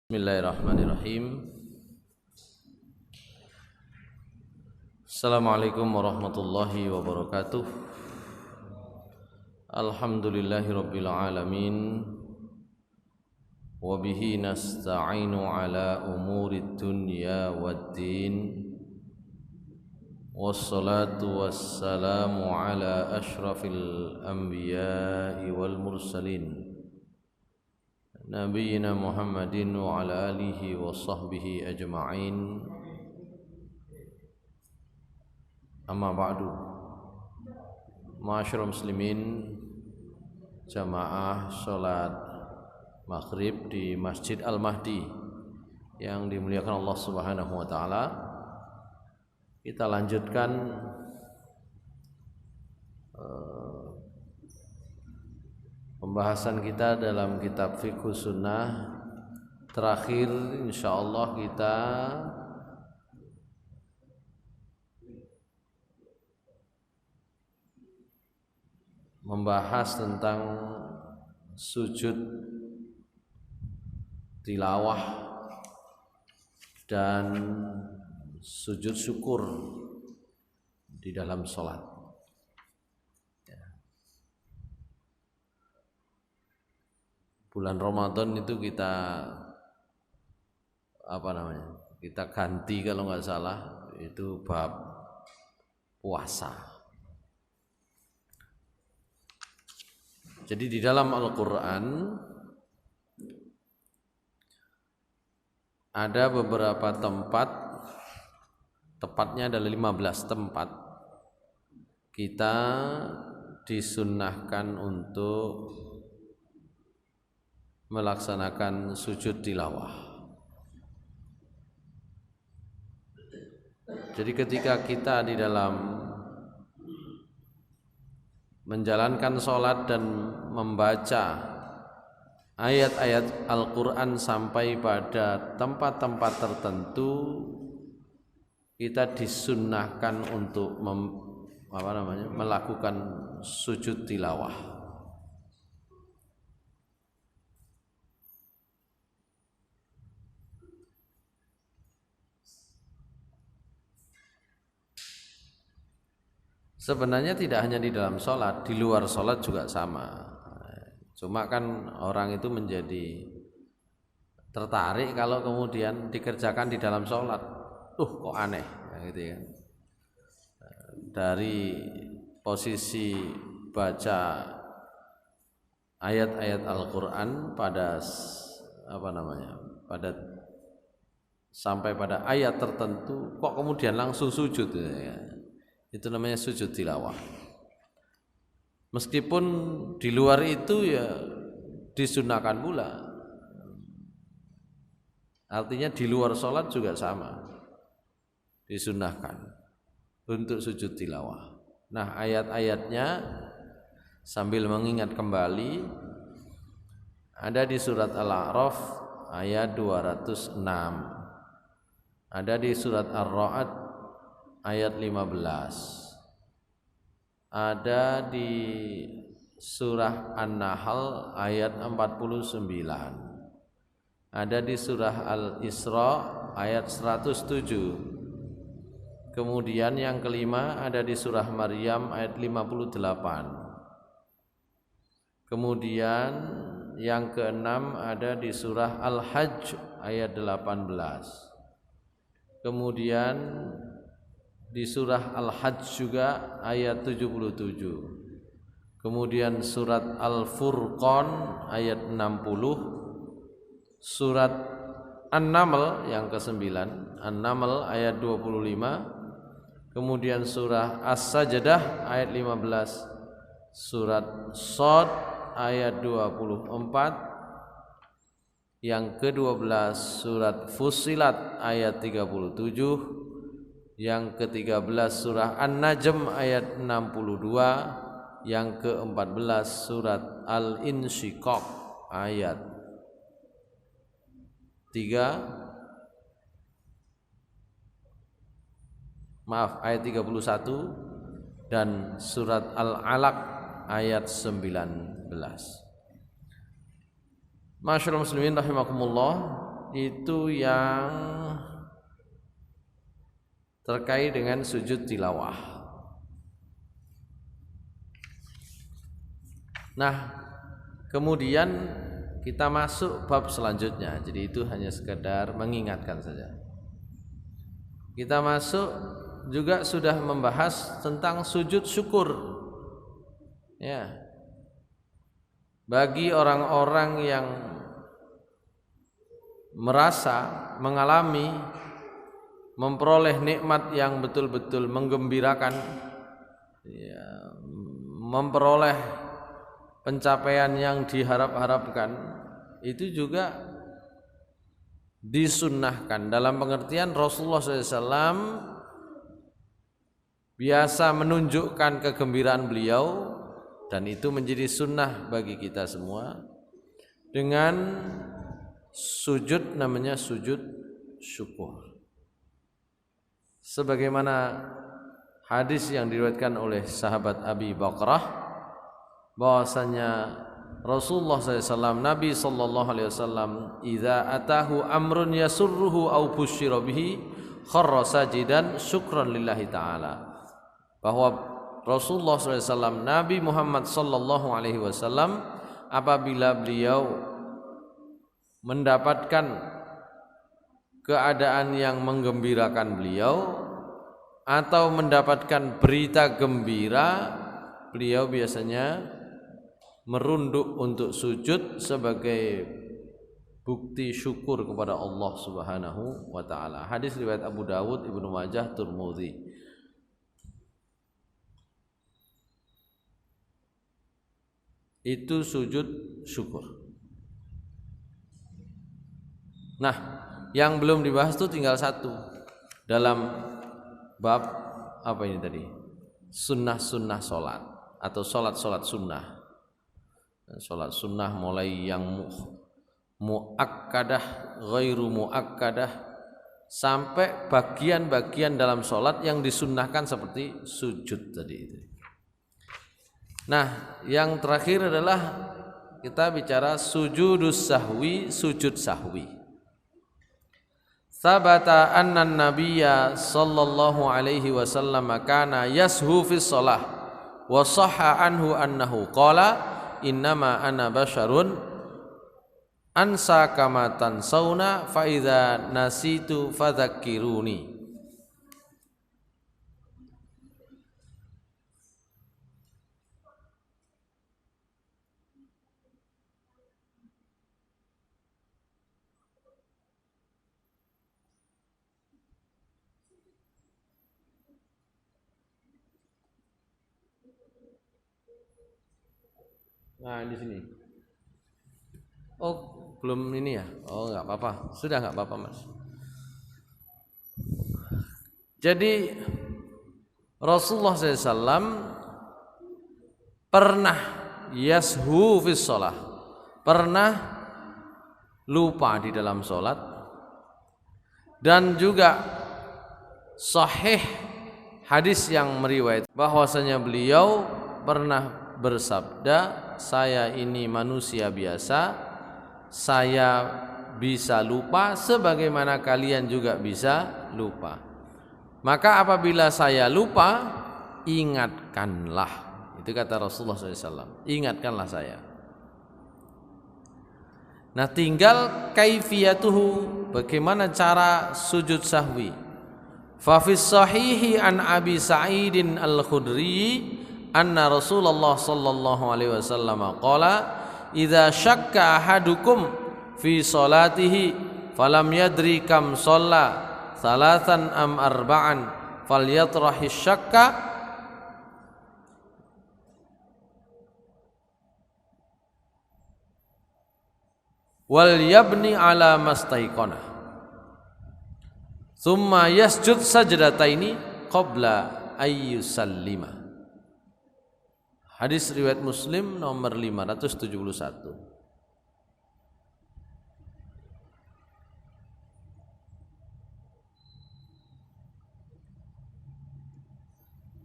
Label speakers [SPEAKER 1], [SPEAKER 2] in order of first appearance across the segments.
[SPEAKER 1] Bismillahirrahmanirrahim. Assalamualaikum warahmatullahi wabarakatuh. Alhamdulillahirabbil alamin. Wa bihi nasta'inu ala umurid dunya waddin. Wassalatu wassalamu ala asyrafil anbiya'i wal mursalin. Nabiyyina Muhammadin wa ala alihi wa sahbihi ajma'in. Amma ba'du. Ma'asyiral muslimin, jamaah salat maghrib di Masjid Al-Mahdi yang dimuliakan Allah Subhanahu wa taala. Kita lanjutkan pembahasan kita dalam kitab Fiqh Sunnah. Terakhir insyaallah kita membahas tentang sujud tilawah dan sujud syukur di dalam sholat. Bulan Ramadan itu kita kita ganti kalau nggak salah, itu bab puasa. Jadi di dalam Al-Quran ada beberapa tempat, tepatnya ada 15 tempat kita disunnahkan untuk melaksanakan sujud tilawah. Jadi ketika kita di dalam menjalankan sholat dan membaca ayat-ayat Al-Quran sampai pada tempat-tempat tertentu, kita disunnahkan untuk melakukan sujud tilawah. Sebenarnya tidak hanya di dalam sholat, di luar sholat juga sama. Cuma kan orang itu menjadi tertarik kalau kemudian dikerjakan di dalam sholat. Kok aneh, gitu ya. Dari posisi baca ayat-ayat Al-Quran sampai pada ayat tertentu, kok kemudian langsung sujud, ya. Itu namanya sujud tilawah. Meskipun di luar itu ya disunahkan pula. Artinya di luar sholat juga sama, disunahkan untuk sujud tilawah. Nah, ayat-ayatnya sambil mengingat kembali, ada di surat Al-A'raf ayat 206, ada di surat Ar-Ra'd ayat 15, ada di surah An-Nahl ayat 49, ada di surah Al-Isra ayat 107. Kemudian yang kelima ada di surah Maryam ayat 58. Kemudian yang keenam ada di surah Al-Hajj ayat 18. Kemudian di surah Al-Hajj juga ayat 77. Kemudian surat Al-Furqan ayat 60. Surat An-Naml yang ke-9, An-Naml ayat 25. Kemudian surah As-Sajdah ayat 15. Surat Shad ayat 24. Yang ke-12 surat Fussilat ayat 37. Yang ke-13 surah An-Najm ayat 62. Yang ke-14 surat Al-Insyiqaq ayat 31 dan surat Al-Alaq ayat 19. Masyaallah muslimin rahimakumullah, itu yang terkait dengan sujud tilawah. Nah, kemudian kita masuk bab selanjutnya. Jadi itu hanya sekedar mengingatkan saja. Kita masuk juga sudah membahas tentang sujud syukur. Ya. Bagi orang-orang yang merasa mengalami memperoleh nikmat yang betul-betul menggembirakan, ya, memperoleh pencapaian yang diharap-harapkan, itu juga disunnahkan dalam pengertian Rasulullah SAW biasa menunjukkan kegembiraan beliau, dan itu menjadi sunnah bagi kita semua dengan sujud, namanya sujud syukur. Sebagaimana hadis yang diriwayatkan oleh sahabat Abi Bakrah, bahwasanya Rasulullah SAW, Nabi sallallahu alaihi wasallam, idza atahu amrun yasurruhu aw busyira bihi kharra sajidan syukran lillahi taala. Bahwa Rasulullah SAW, Nabi Muhammad sallallahu alaihi wasallam, apabila beliau mendapatkan keadaan yang menggembirakan beliau atau mendapatkan berita gembira, beliau biasanya merunduk untuk sujud sebagai bukti syukur kepada Allah Subhanahu wa taala. Hadis riwayat Abu Dawud, Ibnu Majah, Tirmidzi. Itu sujud syukur. Nah, yang belum dibahas itu tinggal satu dalam bab apa ini tadi? Sunnah-sunnah sholat atau sholat-sholat sunnah. Sholat sunnah mulai yang muakkadah, ghairu muakkadah, sampai bagian-bagian dalam sholat yang disunnahkan seperti sujud tadi itu. Nah, yang terakhir adalah kita bicara sujudus sahwi, sujud sahwi. Sabata anna nabiyya sallallahu alaihi wasallam kana yashu fi shalah wa sahha anhu annahu qala innama ana basyarun ansa kama tansawna fa idza nasitu fadzakkiruni. Nah, di sini. Oh, belum ini ya? Oh, enggak apa-apa. Sudah enggak apa-apa, Mas. Jadi Rasulullah SAW pernah yashu fis shalah, pernah lupa di dalam sholat, dan juga sahih hadis yang meriwayat bahwasanya beliau pernah bersabda, saya ini manusia biasa, saya bisa lupa sebagaimana kalian juga bisa lupa. Maka apabila saya lupa, ingatkanlah. Itu kata Rasulullah SAW, ingatkanlah saya. Nah, tinggal kaifiyatuhu, bagaimana cara sujud sahwi. Fa fis sahihi an Abi Sa'idin Al-Khudri anna Rasulullah sallallahu alaihi wasallam qala idza syakka ahadukum fi salatihi falam yadri kam shalla salatan am arba'an falyatrahi syakka wal yabni ala mastaiqana thumma yasjud sajdataini qabla ayyusallima. Hadis riwayat Muslim nomor 571.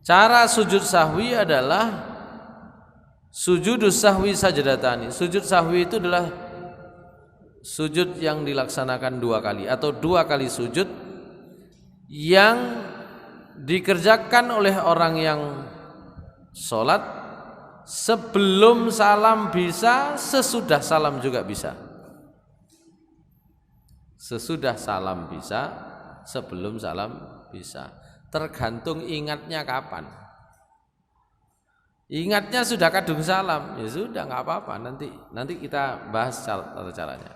[SPEAKER 1] Cara sujud sahwi adalah sujudus sahwi sajdatani. Sujud sahwi itu adalah sujud yang dilaksanakan 2 kali atau 2 kali sujud yang dikerjakan oleh orang yang sholat sebelum salam bisa, sesudah salam juga bisa. Sesudah salam bisa, sebelum salam bisa. Tergantung ingatnya kapan. Ingatnya sudah kadung salam, ya sudah nggak apa-apa. Nanti kita bahas tata caranya.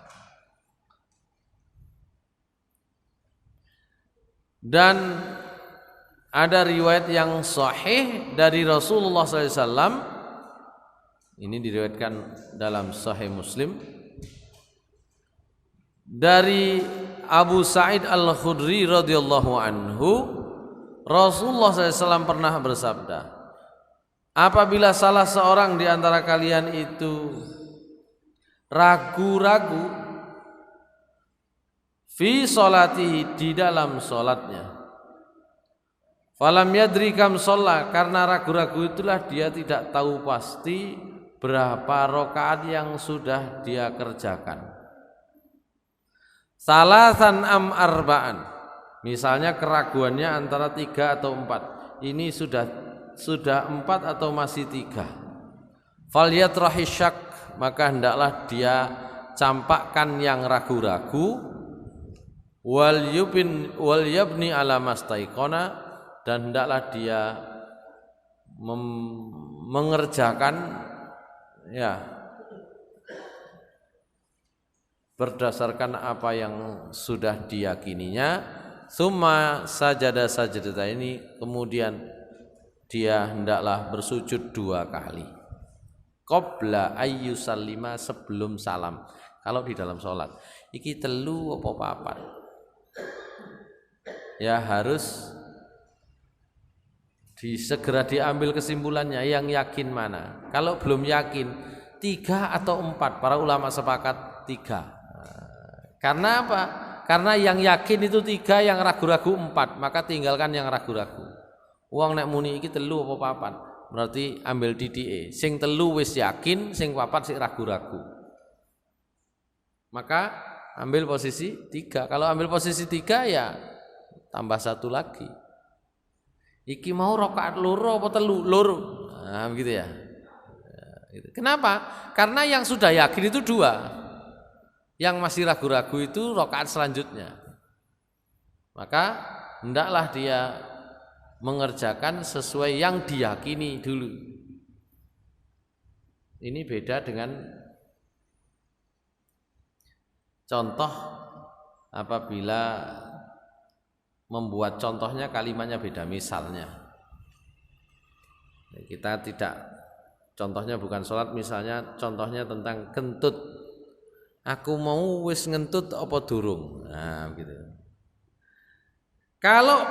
[SPEAKER 1] Dan ada riwayat yang sahih dari Rasulullah SAW. Ini diriwayatkan dalam Sahih Muslim dari Abu Sa'id Al-Khudri radhiyallahu anhu. Rasulullah SAW pernah bersabda, apabila salah seorang di antara kalian itu ragu-ragu fi sholatihi, di dalam sholatnya, falam yadri kam sholat, karena ragu-ragu itulah dia tidak tahu pasti berapa rakaat yang sudah dia kerjakan. Salasan am arba'an, misalnya keraguannya antara 3 atau 4, ini sudah 4 atau masih 3. Falyatrahi syak, maka hendaklah dia campakkan yang ragu-ragu. Wal yabni ala mastaiqona, dan hendaklah dia mengerjakan ya berdasarkan apa yang sudah diyakininya. Summa sajada sajadata, ini kemudian dia hendaklah bersujud 2 kali. Qabla ayyusallima, sebelum salam. Kalau di dalam sholat iki telu apa papat, ya harus segera diambil kesimpulannya, yang yakin mana. Kalau belum yakin 3 atau 4, para ulama sepakat 3. Karena apa? Karena yang yakin itu 3, yang ragu-ragu 4, maka tinggalkan yang ragu-ragu. Wong nek muni iki telu apa papat, berarti ambil didike. Sing telu wis yakin, sing papat sik ragu-ragu. Maka ambil posisi 3. Kalau ambil posisi 3 ya tambah 1 lagi. Iki mau rakaat loro apa telu? Loro. Nah, begitu ya. Kenapa? Karena yang sudah yakin itu 2. Yang masih ragu-ragu itu rakaat selanjutnya. Maka hendaklah dia mengerjakan sesuai yang diyakini dulu. Ini beda dengan contoh apabila membuat contohnya kalimatnya beda. Misalnya kita tidak, contohnya bukan sholat, misalnya contohnya tentang kentut. Aku mau wis ngentut apa durung? Nah, gitu. Kalau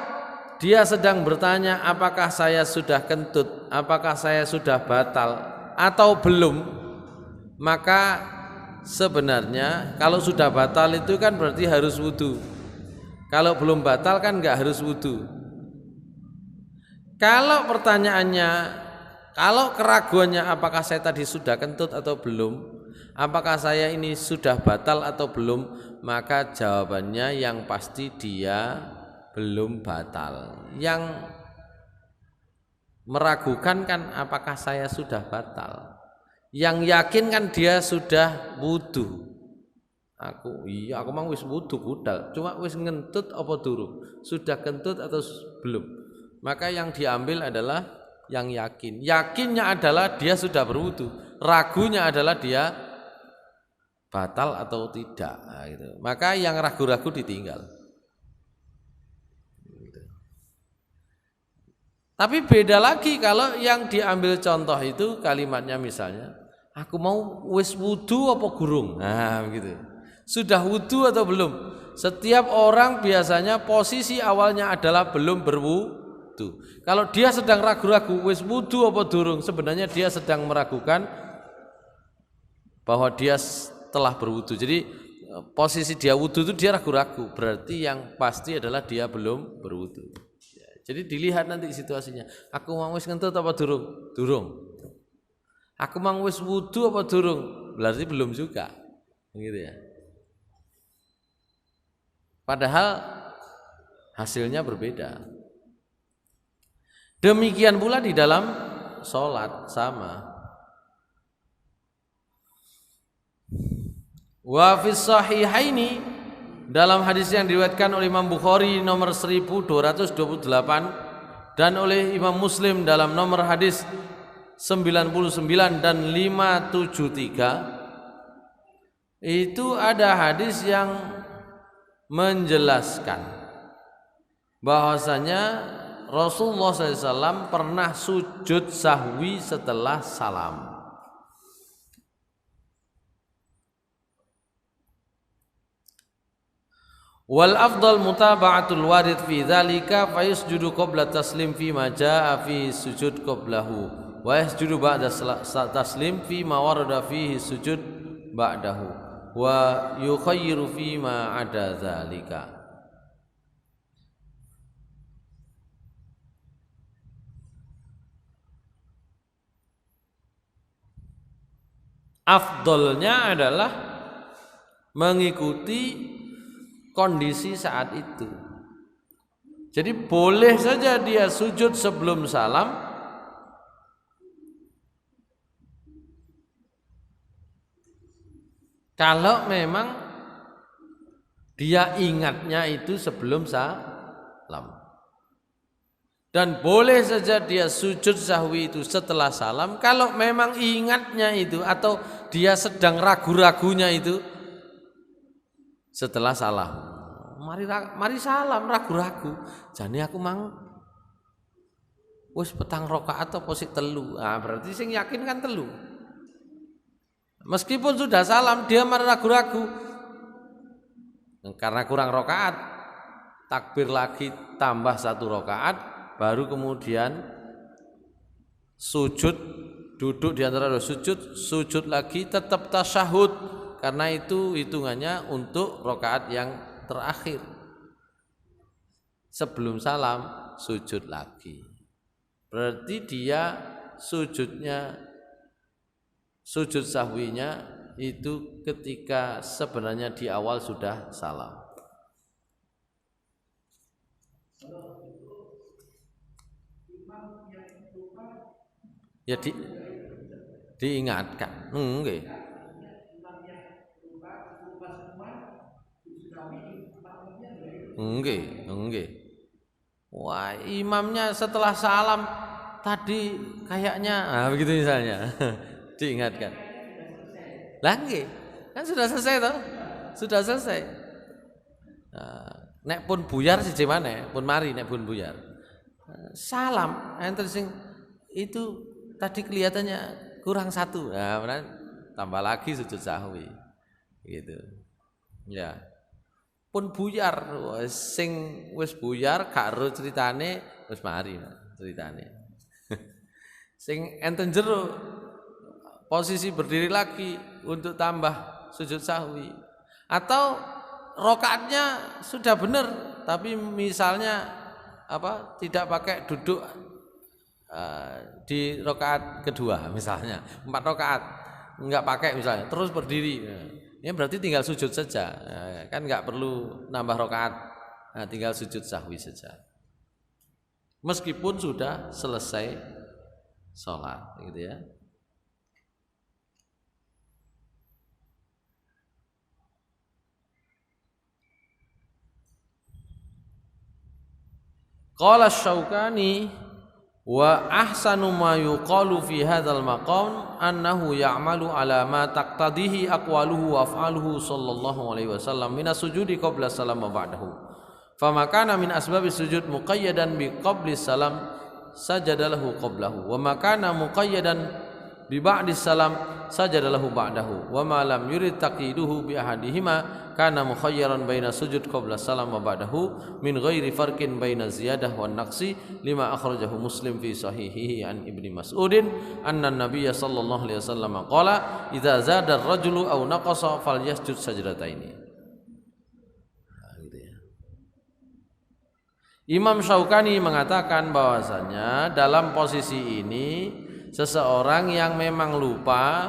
[SPEAKER 1] dia sedang bertanya apakah saya sudah kentut, apakah saya sudah batal atau belum, maka sebenarnya kalau sudah batal itu kan berarti harus wudu. Kalau belum batal kan enggak harus wudu. Kalau pertanyaannya, kalau keraguannya apakah saya tadi sudah kentut atau belum, apakah saya ini sudah batal atau belum, maka jawabannya yang pasti dia belum batal. Yang meragukan kan apakah saya sudah batal. Yang yakin kan dia sudah wudu. Aku mang wis wudu budal, cuma wis ngentut apa durung? Sudah kentut atau belum? Maka yang diambil adalah yang yakin. Yakinnya adalah dia sudah berwudu. Ragunya adalah dia batal atau tidak. Nah, gitu. Maka yang ragu-ragu ditinggal. Gitu. Tapi beda lagi kalau yang diambil contoh itu kalimatnya misalnya, aku mau wis wudu apa gurung? Nah, begitu. Sudah wudu atau belum? Setiap orang biasanya posisi awalnya adalah belum berwudu. Kalau dia sedang ragu-ragu wis wudu apa durung, sebenarnya dia sedang meragukan bahwa dia telah berwudu. Jadi posisi dia wudu itu dia ragu-ragu, berarti yang pasti adalah dia belum berwudu. Jadi dilihat nanti situasinya. Aku mau wis ngentut apa durung? Durung. Aku mau wis wudu apa durung? Berarti belum juga. Gitu ya. Padahal hasilnya berbeda. Demikian pula di dalam sholat sama. Wa fis sahihaini, dalam hadis yang diriwayatkan oleh Imam Bukhari nomor 1228 dan oleh Imam Muslim dalam nomor hadis 99 dan 573, itu ada hadis yang menjelaskan bahwasanya Rasulullah SAW pernah sujud sahwi setelah salam. Wal afdal mutaba'atul warid fi dzalika fa yasjudu qabla taslim fi ma jaa fi sujud qablahu wa yasjudu ba'da taslim fi ma warada fihi sujud ba'dahu wa yukhayyiru fi ma ada dzalika. Afdolnya adalah mengikuti kondisi saat itu. Jadi boleh saja dia sujud sebelum salam, kalau memang dia ingatnya itu sebelum salam. Dan boleh saja dia sujud sahwi itu setelah salam kalau memang ingatnya itu atau dia sedang ragu-ragunya itu setelah salam. Mari salam ragu-ragu. Jane aku mang wis petang rakaat apa sik telu. Nah, berarti sing yakin kan telu. Meskipun sudah salam dia mari ragu-ragu. Karena kurang rakaat, takbir lagi tambah 1 rakaat, baru kemudian sujud, duduk di antara dua sujud lagi tetap tasyahud. Karena itu hitungannya untuk rakaat yang terakhir. Sebelum salam sujud lagi. Berarti dia sujud sahwinya itu ketika sebenarnya di awal sudah salam. Ya diingatkan. Nggih. Enggak. Wah, imamnya setelah salam tadi kayaknya begitu misalnya. Diingatkan. Lah nggih. Kan sudah selesai toh? Sudah selesai. Nek pun buyar siji maneh, pun mari nek pun buyar. Salam enten sing itu tadi kelihatannya kurang 1. Nah, tambah lagi sujud sahwi. Gitu. Ya. Pun buyar, sing wis buyar gak ero critane wis mari critane. Sing enten jero posisi berdiri lagi untuk tambah sujud sahwi. Atau rakaatnya sudah benar tapi misalnya tidak pakai duduk di rakaat kedua misalnya 4 rakaat enggak pakai misalnya terus berdiri. Ya berarti tinggal sujud saja, kan nggak perlu nambah rakaat, tinggal sujud sahwi saja. Meskipun sudah selesai sholat, gitu ya. Qala Asy-Syaukani wa ahsanu ma yuqalu fi hadzal maqam annahu ya'malu ala ma taqtadihi aqwaluhu wa af'aluhu sallallahu alaihi wasallam min as-sujudi qabla salam wa ba'dahu. Fama kana min asbabis sujud muqayyadan bi qabli salam sajadalahu qablahu wa ma kana muqayyadan bi ba'dis salam sajadalahu ba'dahu wa ma lam yurid taqiduhu bi ahadihima kana mukhayyaran baina sujud qabla salam wa ba'dahu min ghairi farqin baina ziyadah wan naqsi lima akhrajahu Muslim fi sahihihi an Ibnu Mas'udin anna an-nabiy sallallahu alaihi wasallam qala idza zada ar-rajulu aw naqasa falyasjud sajdataini. Gitu ya. Imam Syaukani mengatakan bahwasanya dalam posisi ini seseorang yang memang lupa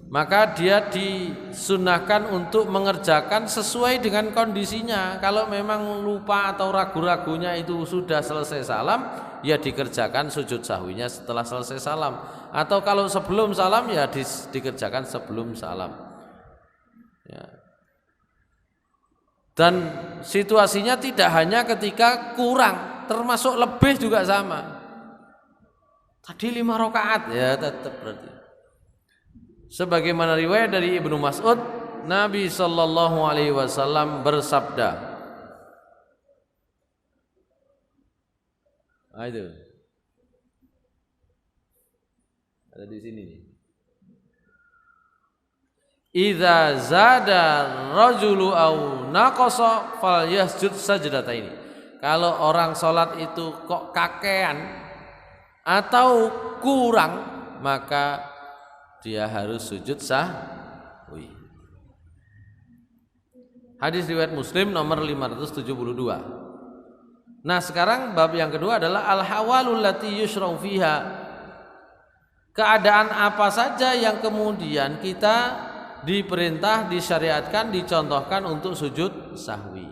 [SPEAKER 1] maka dia disunahkan untuk mengerjakan sesuai dengan kondisinya. Kalau memang lupa atau ragu-ragunya itu sudah selesai salam, ya dikerjakan sujud sahwinya setelah selesai salam. Atau kalau sebelum salam ya dikerjakan sebelum salam. Ya. Dan situasinya tidak hanya ketika kurang, termasuk lebih juga sama. Tadi 5 rakaat ya tetap berarti. Sebagaimana riwayat dari Ibnu Mas'ud, Nabi sallallahu alaihi wasallam bersabda. Itu. Ada di sini nih. Idza zada rajulu aw naqasa falyasjud sajdataini. Kalau orang salat itu kok kakean atau kurang, maka dia harus sujud sahwi. Hadis riwayat Muslim nomor 572. Nah, sekarang bab yang kedua adalah al-hawalul lati yushra'u fiha. Keadaan apa saja yang kemudian kita diperintah, disyariatkan, dicontohkan untuk sujud sahwi.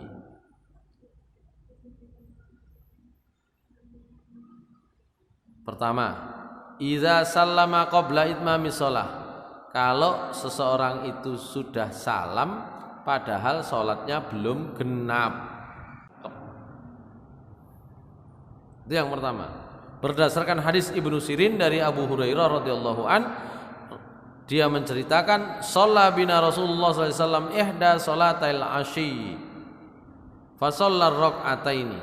[SPEAKER 1] Pertama, idza sallama qabla itmamis shalah. Kalau seseorang itu sudah salam padahal salatnya belum genap. Itu yang pertama. Berdasarkan hadis Ibnu Sirin dari Abu Hurairah radhiyallahu an, dia menceritakan shalla bina Rasulullah sallallahu alaihi wasallam ihda shalatil asyi. Fa shalla rak'ataini.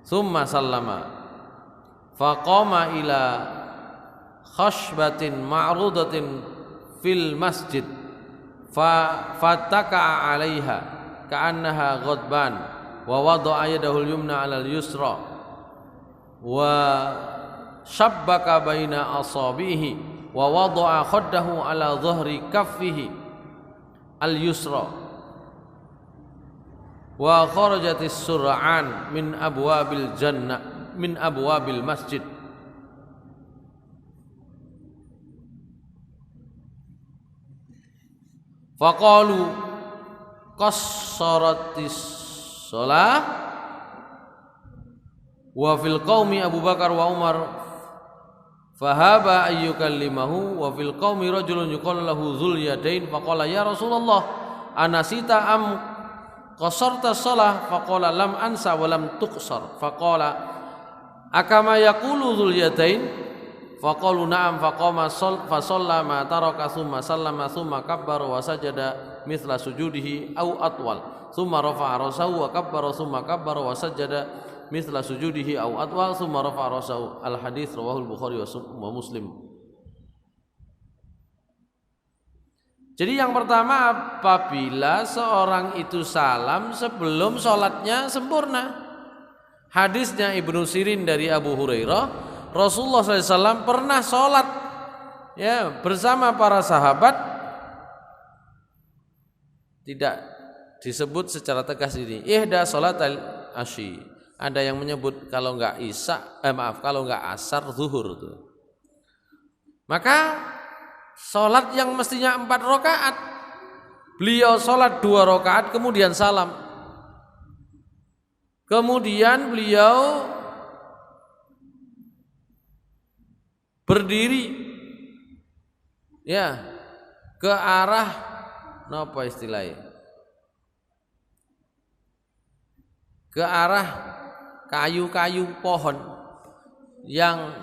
[SPEAKER 1] Tsumma sallama. Faqama ila khashbatin ma'rudatin fil masjid fataka 'alaiha ka'annaha ghadban wa wada'a yadahu al-yumna 'ala al-yusra wa shabbaka baina asabihi wa wada'a khaddahu 'ala dhahri kaffihi al-yusra wa kharajatis sur'an min abwabil jannah min abwabil masjid. Faqalu qassaratis shalah wa fil qaumi Abu Bakar wa Umar fahaba ayyukallimahu wa fil qaumi rajulun yuqalu lahu Dzul Yadain faqala ya Rasulullah anasita am qassarta shalah faqala lam ansa wa lam tuqsar faqala akama yaqulu Dzul Yadain faqalu na'am faqama fa shalla ma taraka thumma sallama thumma kabbara wa sajada mithla sujudihi aw atwal thumma rafa'a ra'sahu wa kabbara thumma kabbara wa sajada mithla sujudihi aw atwal thumma rafa'a ra'sahu. Al hadits rawahu Bukhari wa Muslim. Jadi yang pertama, apabila seorang itu salam sebelum sholatnya sempurna. Hadisnya Ibnu Sirin dari Abu Hurairah, Rasulullah SAW pernah sholat ya bersama para sahabat, tidak disebut secara tegas ini ihda sholatal asyi. Ada yang menyebut kalau enggak kalau enggak asar zuhur itu. Maka sholat yang mestinya 4 rakaat, beliau sholat 2 rakaat kemudian salam. Kemudian beliau berdiri ya ke arah apa istilahnya? Ke arah kayu-kayu pohon yang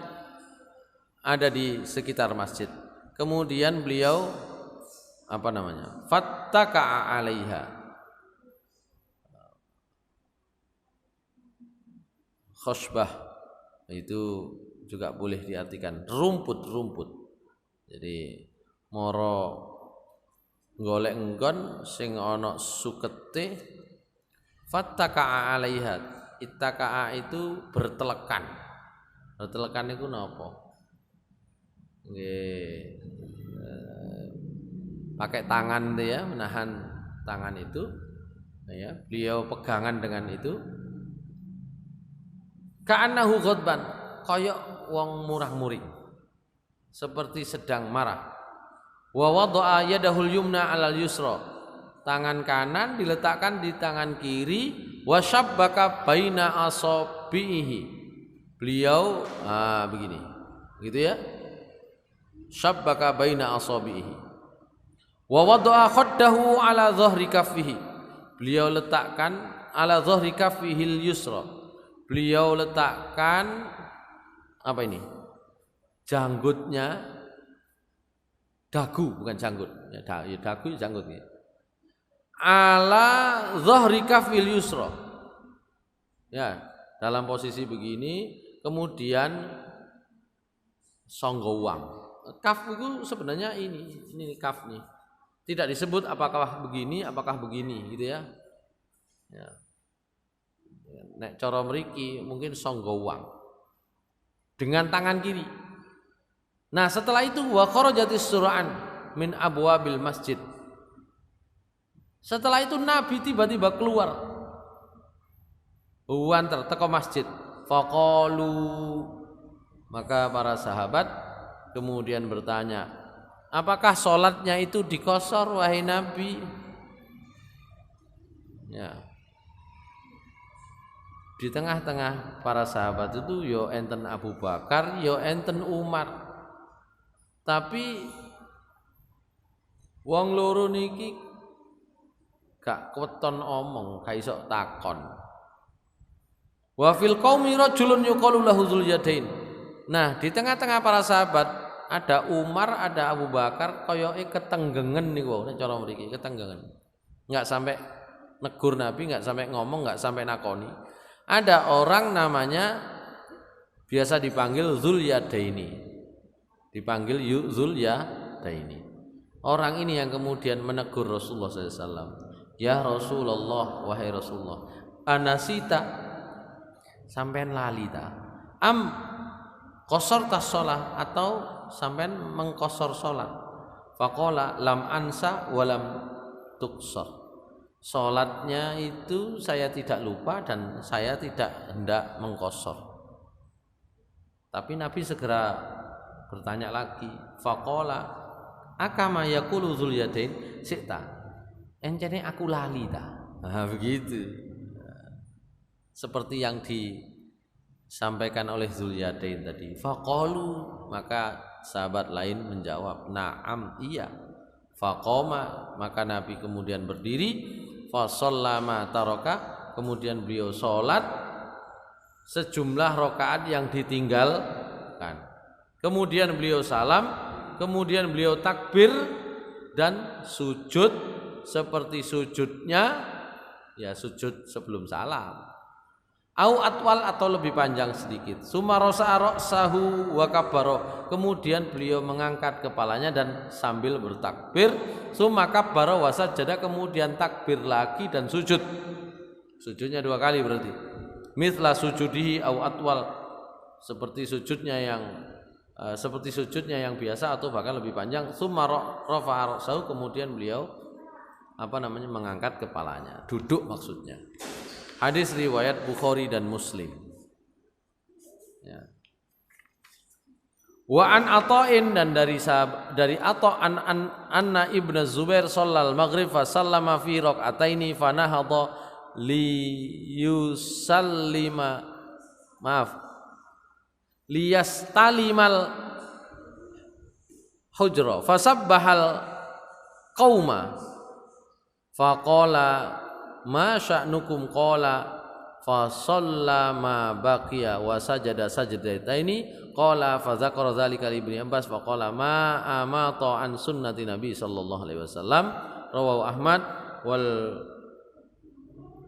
[SPEAKER 1] ada di sekitar masjid. Kemudian beliau fattaka 'alaiha. Khashbah itu juga boleh diartikan rumput-rumput. Jadi moro golek nggon sing ana sukete fattaka 'alaiha. Ittaka'a itu bertelekan. Bertelekan itu napa? Nggih. Pakai tangan itu ya, menahan tangan itu. Ya, beliau pegangan dengan itu. Ka'annahu ghadban, kaya wong murah-muring. Seperti sedang marah. Wa wada'a yadahul yumna 'alal yusra. Tangan kanan diletakkan di tangan kiri, wa syabbaka baina asabihi. Beliau begini. Gitu ya. Syabbaka baina asabihi. Wa wada'a khaddahu 'ala dhahri kaffihi. Beliau letakkan 'ala dhahri kaffihil yusra. Beliau letakkan apa ini? Janggutnya, dagu bukan janggut. Ya dagu janggut ya. Ala dhahri kaffil yusra. Ya, dalam posisi begini kemudian songgowang. Kaf itu sebenarnya ini kaf nih. Tidak disebut apakah begini gitu ya. Ya. Nek cara mriki mungkin songgowang dengan tangan kiri. Nah, setelah itu wa kharajatis sur'an min abwabil masjid. Setelah itu Nabi tiba-tiba keluar. Huwanter teko masjid. Faqalu, maka para sahabat kemudian bertanya, apakah sholatnya itu dikosor wahai Nabi? Ya. Di tengah-tengah para sahabat itu yo enten Abu Bakar, yo enten Umar. Tapi wong loro niki gak keton omong, gak iso takon. Wa fil qaumi rajulun yuqalu lahu Dzul-Yadain. Nah, di tengah-tengah para sahabat ada Umar, ada Abu Bakar, koyoke ketenggengen niku nek cara mriki, ketenggengen. Enggak sampai negur Nabi, enggak sampai ngomong, enggak sampai nakoni. Ada orang namanya biasa dipanggil Dzul-Yadaini. Dipanggil Dzul-Yadaini. Orang ini yang kemudian menegur Rasulullah SAW. Ya Rasulullah, wahai Rasulullah, anasita sampean lali ta? Am qasar tas shalah, atau sampean mengkosor salat? Faqala lam ansa walam tuksar. Salatnya itu saya tidak lupa dan saya tidak hendak mengkosor. Tapi Nabi segera bertanya lagi. Faqala akama yaqulu Dzul-Yadain sita. Encene aku lali ta. Nah, begitu. Seperti yang disampaikan oleh Dzul-Yadain tadi. Faqalu, maka sahabat lain menjawab, na'am, iya. Faqoma, maka Nabi kemudian berdiri, fa shallama taraka, kemudian beliau salat sejumlah rakaat yang ditinggalkan. Kemudian beliau salam, kemudian beliau takbir dan sujud seperti sujudnya ya sujud sebelum salam. Au atwal, atau lebih panjang sedikit. Sumarosa ra'sahu wa kabbaro, kemudian beliau mengangkat kepalanya dan sambil bertakbir. Summa kabbaro wa sajada, kemudian takbir lagi dan sujud. Sujudnya 2 kali berarti. Mithla sujudihi au atwal, seperti sujudnya yang biasa atau bahkan lebih panjang. Summa rafa'a ra'sahu, kemudian beliau mengangkat kepalanya, duduk maksudnya. Hadis riwayat Bukhari dan Muslim. Ya. Wa an Ata'in, dan dari Ata' anna Ibnu Zubair shallal maghrib fa sallama fi raq'ataini fa nahadha liyastalimal hujra fa sabbahal qauma faqala ma sya'nukum, qala fa shallama baqiya wa sajada sajdataini, qala fa dzakara dzalika li Ibnu Abbas faqala ma amata an sunnati Nabi sallallahu alaihi wasallam, rawahu Ahmad wal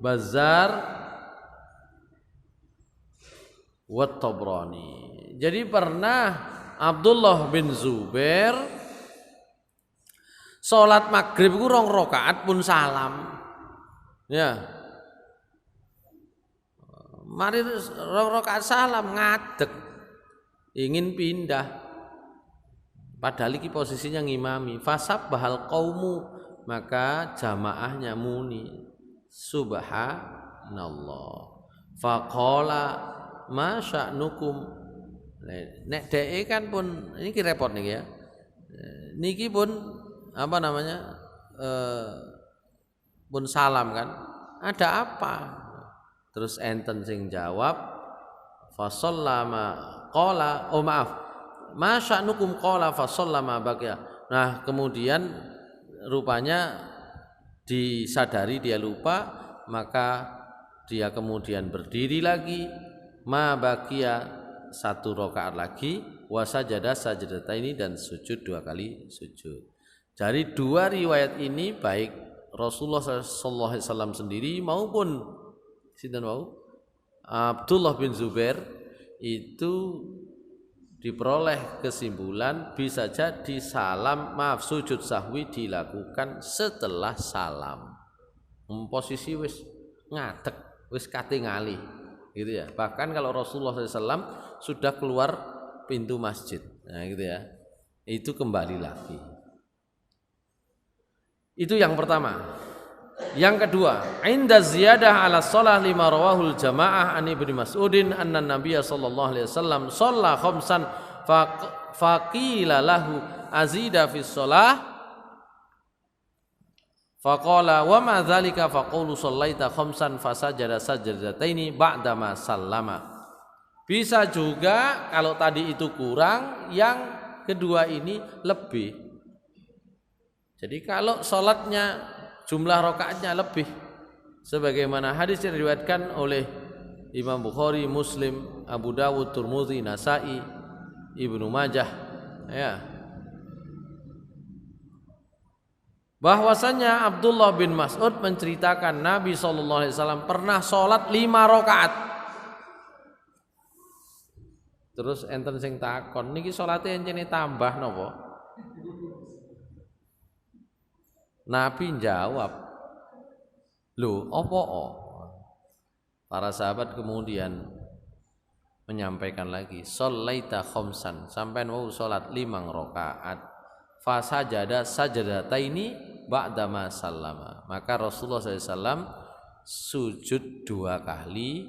[SPEAKER 1] Bazzar wa Tabrani. Jadi pernah Abdullah bin Zubair salat maghrib ku 2 rakaat pun salam. Ya. Mari 2 rakaat salam ngadeg. Ingin pindah. Padahal iki posisinya ngimami. Fasabbahal qaumu, maka jamaahnya muni subhanallah. Faqala ma sya'nukum. Nek dheke kan pun niki repot niki ya. Niki pun apa namanya? Pun salam kan. Ada apa? Terus enten sing jawab fa sallama qala oh maaf ma sya'nukum qala fa sallama baqiya. Nah, kemudian rupanya disadari dia lupa, maka dia kemudian berdiri lagi ma baqiya 1 rakaat lagi wa sajada sajdataini dan sujud 2 kali sujud. Dari 2 riwayat ini baik Rasulullah SAW sendiri maupun sinten wau Abdullah bin Zubair itu diperoleh kesimpulan bisa jadi sujud sahwi dilakukan setelah salam. Posisi wis ngadeg, wis katingali gitu ya. Bahkan kalau Rasulullah SAW sudah keluar pintu masjid, nah gitu ya, itu kembali lagi. Itu yang pertama. Yang kedua, inda ziyadah ala shalah lima rawahul jamaah an Ibnu Mas'udin anna Nabiyya sallallahu alaihi wasallam shalla khamsan faqila lahu azida fi shalah faqala wa ma dzalika faqulu shallaita khamsan fasajada sajdataini ba'da ma sallama. Bisa juga kalau tadi itu kurang, yang kedua ini lebih. Jadi kalau salatnya jumlah rakaatnya lebih, sebagaimana hadis yang diriwayatkan oleh Imam Bukhari, Muslim, Abu Dawud, Tirmidzi, Nasa'i, Ibnu Majah, ya. Bahwasanya Abdullah bin Mas'ud menceritakan Nabi SAW pernah sholat 5 rakaat. Terus enten sing takon, niki salate encene tambah napa? Nabi jawab, loh apa? Para sahabat kemudian menyampaikan lagi, shallaita khamsan, sampean wau salat 5 rakaat, fasajada sajdataini ba'da ma sallama. Maka Rasulullah SAW sujud 2 kali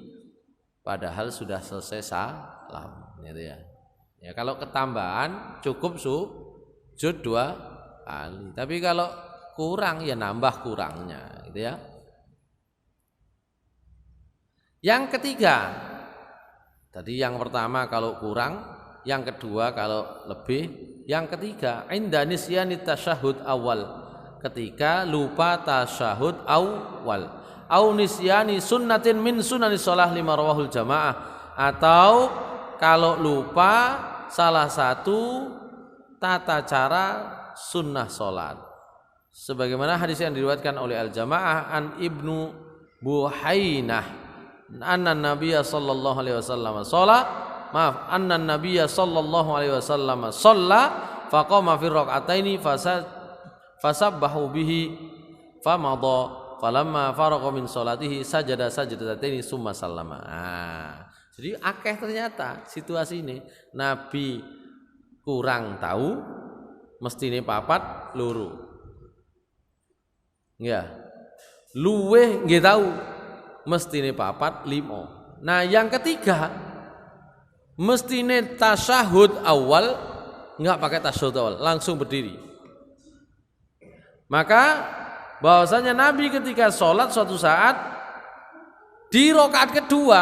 [SPEAKER 1] padahal sudah selesai salam, gitu ya. Ya kalau ketambahan cukup sujud 2 kali. Tapi kalau kurang ya nambah kurangnya, gitu ya. Yang ketiga, tadi yang pertama kalau kurang, yang kedua kalau lebih, yang ketiga inda nisyani tasyahud awal, ketika lupa tasyahud awal, au nisyani sunnatin min sunani shalah lima rawahul jamaah, atau kalau lupa salah satu tata cara sunnah salat, sebagaimana hadis yang diriwayatkan oleh al-jamaah an Ibnu Buhainah anna Nabiyya sallallahu alaihi wasallam anna Nabiyya sallallahu alaihi wasallam shalla faqama fi rak'ataini fasabbahu bihi famadha falamma faraqa min salatihi sajada sajdataini summa sallama. Jadi akeh ternyata situasi ini. Nabi kurang tahu, mestine papat loro. Ya, luweh nggih tahu, mestine papat limo. Nah yang ketiga, mestine tasyahud awal, enggak pakai tasyahud awal, langsung berdiri. Maka bahwasanya Nabi ketika sholat suatu saat di rakaat kedua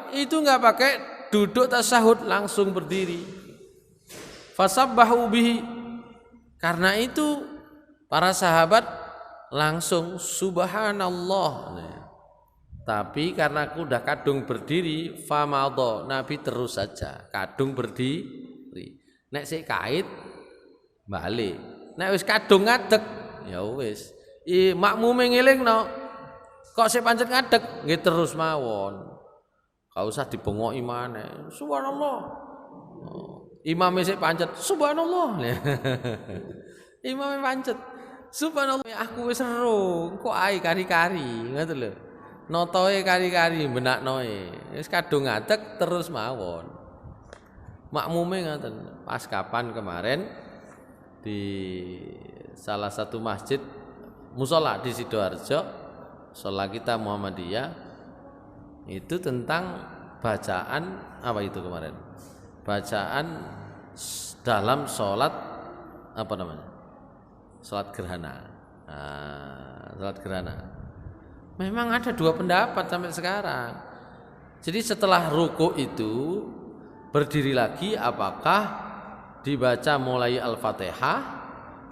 [SPEAKER 1] itu enggak pakai duduk tasyahud, langsung berdiri. Fasabbahu bihi, karena itu para sahabat langsung subhanallah. Tapi karena aku udah kadung berdiri, famadho, Nabi terus saja kadung berdiri. Nek sik kait balik, nek wis kadung ngadeg ya wis. Makmume ngelingno, kok sik pancet ngadeg nggih terus mawon. Gak usah dibongoki maneh. Subhanallah. Imame sik pancet subhanallah. Imame pancet subhanallah, aku wis seru, kok ae kari-kari, ngoten lho. Notoe kari-kari benaknoe. Wis kadung ngadeg terus mawon. Makmume ngoten. Pas kapan kemarin di salah satu masjid mushola di Sidoarjo, mushola kita Muhammadiyah, itu tentang bacaan apa itu kemarin? Bacaan dalam sholat apa namanya? salat gerhana. Salat gerhana. Memang ada dua pendapat sampai sekarang. Jadi setelah ruku itu berdiri lagi, apakah dibaca mulai Al-Fatihah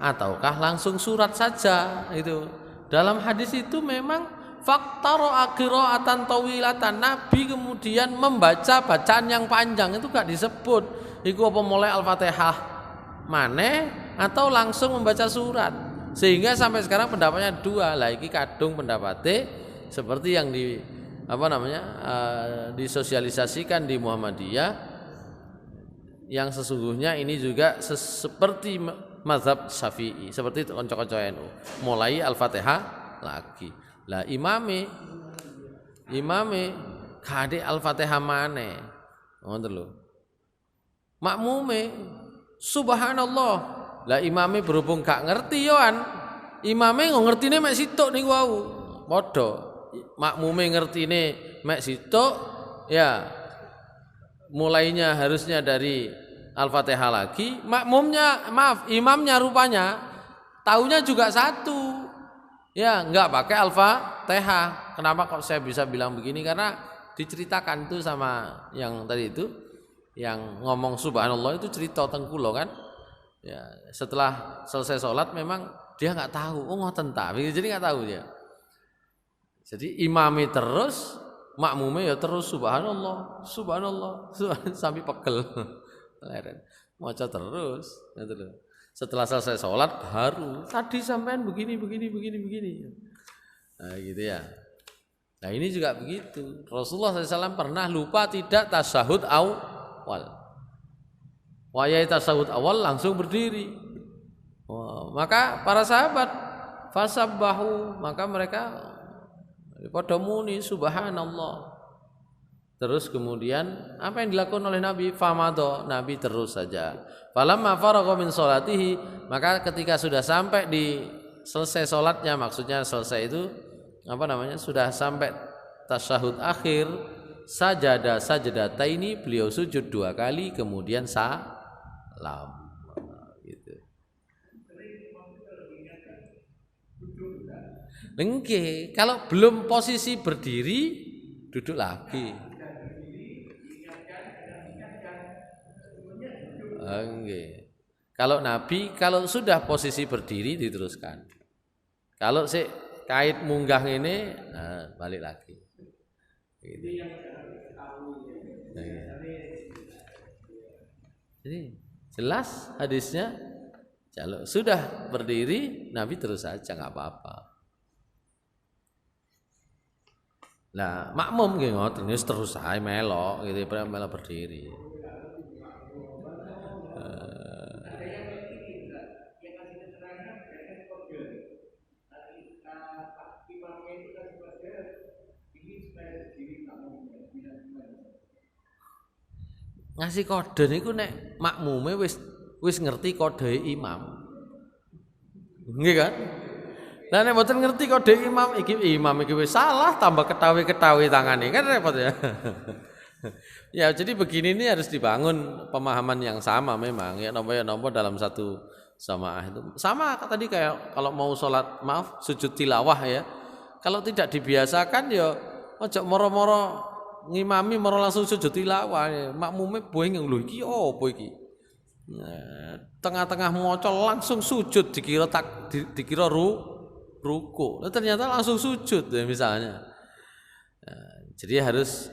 [SPEAKER 1] ataukah langsung surat saja itu. Dalam hadis itu memang faktaro qiraatan tawilatan, Nabi kemudian membaca bacaan yang panjang itu gak disebut. Iku apa mulai Al-Fatihah maneh atau langsung membaca surat. Sehingga sampai sekarang pendapatnya dua. Lah iki kadung pendapatnya seperti yang disosialisasikan di Muhammadiyah, yang sesungguhnya ini juga seperti mazhab Syafi'i, seperti konco-konco NU, mulai Al-Fatihah lagi. Lah imame kade Al-Fatihah maneh, ngoten lho. Makmume subhanallah. Lah imame berhubung gak ngerti yoan, imame ngertine mek sitok niku wau. Padha makmume ngertine mek sitok, ya mulainya harusnya dari Al-Fatihah lagi. Imamnya rupanya taunya juga satu, ya nggak pakai Al-Fatihah. Kenapa kok saya bisa bilang begini? Karena diceritakan itu sama yang tadi itu, yang ngomong subhanallah itu cerita teng kula kan. Ya setelah selesai sholat memang dia nggak tahu, ngoten ta, jadi nggak tahu dia. Jadi imami terus, makmume ya terus subhanallah sampai pegel. Leren. Maca terus, gitu loh. Setelah selesai sholat baru tadi sampean begini. Nah, gitu ya. Nah, ini juga begitu. Rasulullah SAW pernah lupa tidak tasyahud awal. Wayai tasyahud awal langsung berdiri. Maka para sahabat fasabbahu, maka mereka pada muni subhanallah. Terus kemudian apa yang dilakukan oleh Nabi? Famado, Nabi terus saja. Falamma faragha min sholatihi, maka ketika sudah sampai di selesai sholatnya, maksudnya selesai itu sudah sampai tasyahud akhir, sajadataini, beliau sujud 2 kali kemudian salam. Gitu. Nggih, kalau belum posisi berdiri duduk lagi. Nggih. Kalau Nabi kalau sudah posisi berdiri diteruskan. Kalau kait munggah ini balik lagi. Gitu. Jadi jelas hadisnya, kalau sudah berdiri Nabi terus saja nggak apa-apa. Nah, makmum nggih ngoten terus ae melok gitu, melok berdiri. Ngasih kode niku nek makmume wis ngerti kode imam. Nggih kan? Lah nek mboten ngerti kode imam iki wis salah, tambah ketawi-ketawi tangane kan repot ya. Ya jadi begini ini harus dibangun pemahaman yang sama memang ya nomor dalam satu jamaah itu. Sama tadi kayak kalau mau sholat sujud tilawah ya. Kalau tidak dibiasakan ya ojo moro-moro ngimami moro langsung sujud tilawah ya. Makmume boeng lho iki opo iki. Nah, tengah-tengah maca langsung sujud dikira ruku. Ternyata langsung sujud ya misalnya. Nah, jadi harus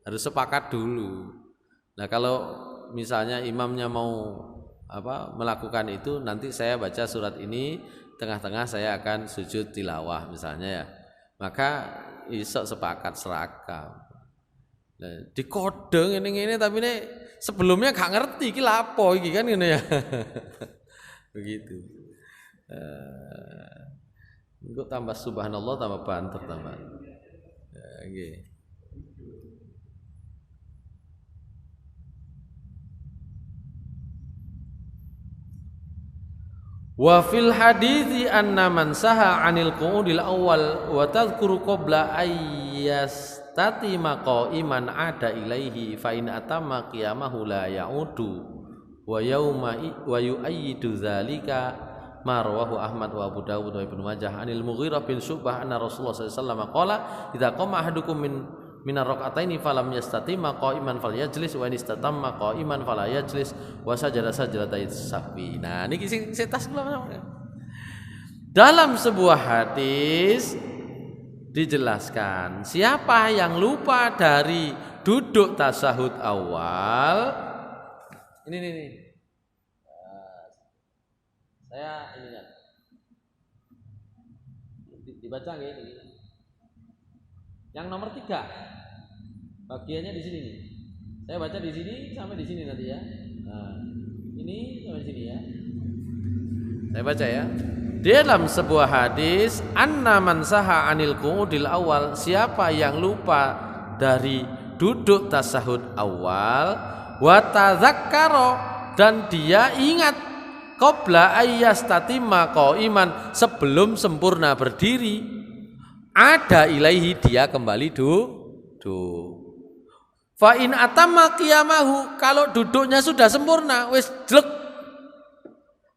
[SPEAKER 1] sepakat dulu. Nah, kalau misalnya imamnya mau melakukan itu, nanti saya baca surat ini, tengah-tengah saya akan sujud tilawah misalnya ya. Maka isok sepakat serakam. Nah, di kode ini tapi ini sebelumnya gak ngerti iki lapo iki kan ngene ya. Begitu. Engko tambah subhanallah tambah banter tambah. Nggih. Wa fil hadithi anna man saha 'anil qu'udil awal wa tadhkuru qabla ayyastatima qa'iman 'ada ilaihi fa in atamma qiyamahu la ya'udu wa yu'ayyidu dzalika ma rawahu Ahmad wa Abu Dawud wa Ibnu Majah anil Mughirah bin Syu'bah anna Rasulullah sallallahu alaihi wasallam qala idza qama ahadukum minar rak'ataini falam yastatimma qa'iman falyajlis wa in istatamma qa'iman fala yajlis wa sajada sajdatai sahwi. Nah niki sing tas kula. Dalam sebuah hadis dijelaskan siapa yang lupa dari duduk tasyahud awal ini saya ingat dibaca nggih ini. Yang nomor 3 bagiannya di sini nih. Saya baca di sini sampai di sini nanti ya. Nah, ini sampai sini ya. Saya baca ya. Dalam sebuah hadis, anna man saha anil qu'udil awal, siapa yang lupa dari duduk tasyahud awal, wa tadzakkara dan dia ingat qabla ayyastatimma qa'iman, sebelum sempurna berdiri, ada ilaihi dia kembali duduk. Fa in atamma qiyamahu, kalau duduknya sudah sempurna wis jlek,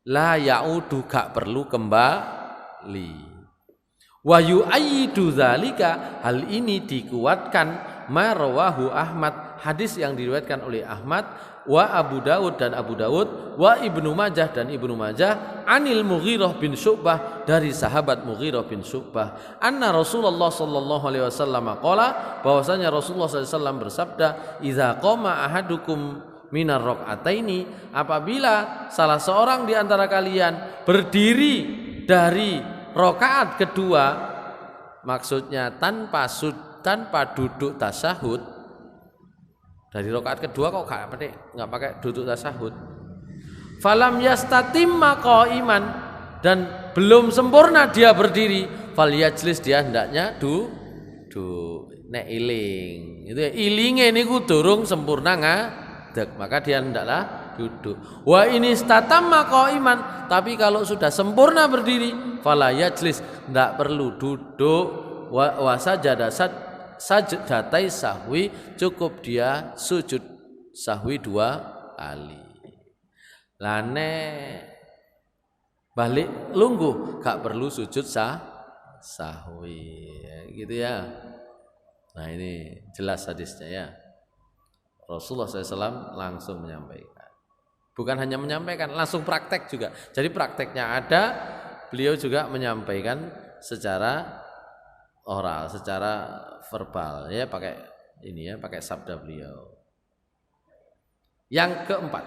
[SPEAKER 1] la yaudu gak perlu kembali. Wa yu'ayyidu dzalika, hal ini dikuatkan ma rawahu Ahmad, hadis yang diriwayatkan oleh Ahmad, wa Abu Dawud dan Abu Dawud, wa Ibnu Majah dan Ibnu Majah, anil Mughirah bin Syu'bah, dari sahabat Mughirah bin Syu'bah, anna Rasulullah sallallahu alaihi wasallam qala, bahwasanya Rasulullah sallallahu alaihi wasallam bersabda, idza qama ahadukum minar rak'ataini, apabila salah seorang di antara kalian berdiri dari rakaat kedua, maksudnya tanpa duduk tasyahud. Dari rakaat kedua kok enggak pakai duduk tasyahud. Falam yastatimma qa'iman, dan belum sempurna dia berdiri, falyajlis, dia hendaknya duduk. Nek iling, itu ya, ilinge niku durung sempurna ngadeg, maka dia hendaklah duduk. Wa ini istatamma qa'iman, tapi kalau sudah sempurna berdiri, falayajlis, enggak perlu duduk. Wa sajada sajdatai sahwi, cukup dia sujud sahwi 2 kali. Lane balik lungguh gak perlu sujud sahwi gitu ya. Nah ini jelas hadisnya ya. Rasulullah SAW langsung menyampaikan, bukan hanya menyampaikan, langsung praktek juga. Jadi prakteknya ada, beliau juga menyampaikan secara oral, secara verbal ya, pakai ini ya, pakai sabda beliau. Yang keempat,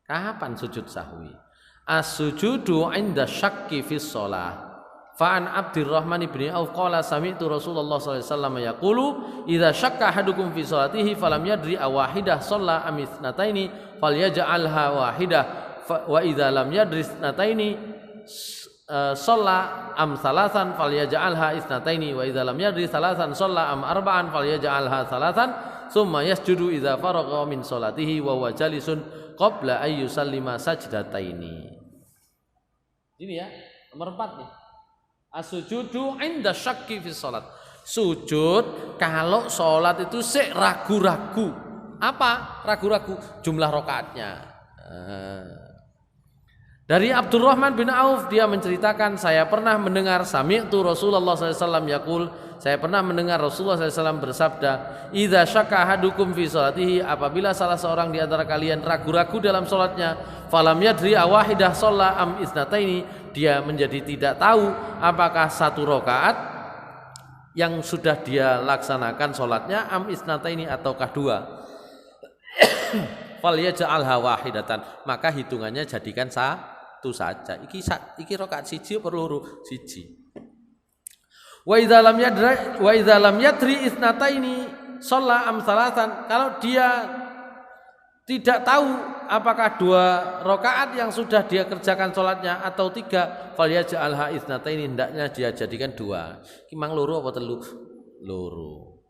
[SPEAKER 1] kapan sujud sahwi? As-sujudu 'inda syakki fis shalah. Fa'an Abdurrahman ibn Auf qala sami'tu Rasulullah sallallahu alaihi wasallam yaqulu idza syakka ahadukum fi salatihi falam yadri awahidah shalla am ithnataini falyaj'alha wahidah wa idza lam yadri ithnataini shalla am salasan falyaj'alha ithnataini wa idza lam yadri salasan shalla am arba'an falyaj'alha salasan summa yasjudu idza faragha min salatihi wa huwa jalisun qabla ay yusallima sajdataini. Ini ya, nomor 4 nih. As-sujudu 'inda syakki fi shalat. Sujud kalau salat itu sik ragu-ragu. Apa? Ragu-ragu jumlah rakaatnya. Dari Abdurrahman bin Auf, dia menceritakan, saya pernah mendengar sami'tu Rasulullah SAW yaqul, saya pernah mendengar Rasulullah SAW bersabda, idza syakka ahadukum fi salatihi, apabila salah seorang di antara kalian ragu-ragu dalam salatnya, falam yadri awahidah shalla am isnataini, dia menjadi tidak tahu apakah satu rakaat yang sudah dia laksanakan salatnya am isnataini ataukah 2. Falyaj'alha wahidatan, maka hitungannya jadikan satu saja. Iki rakaat siji perlu siji. Wa idza lam yadri isnataini shalla am salatan, kalau dia tidak tahu apakah 2 rakaat yang sudah dia kerjakan sholatnya atau 3, falyaj'alha isnataini, hendaknya dia jadikan 2. Ki mang loro apa telu? Loro.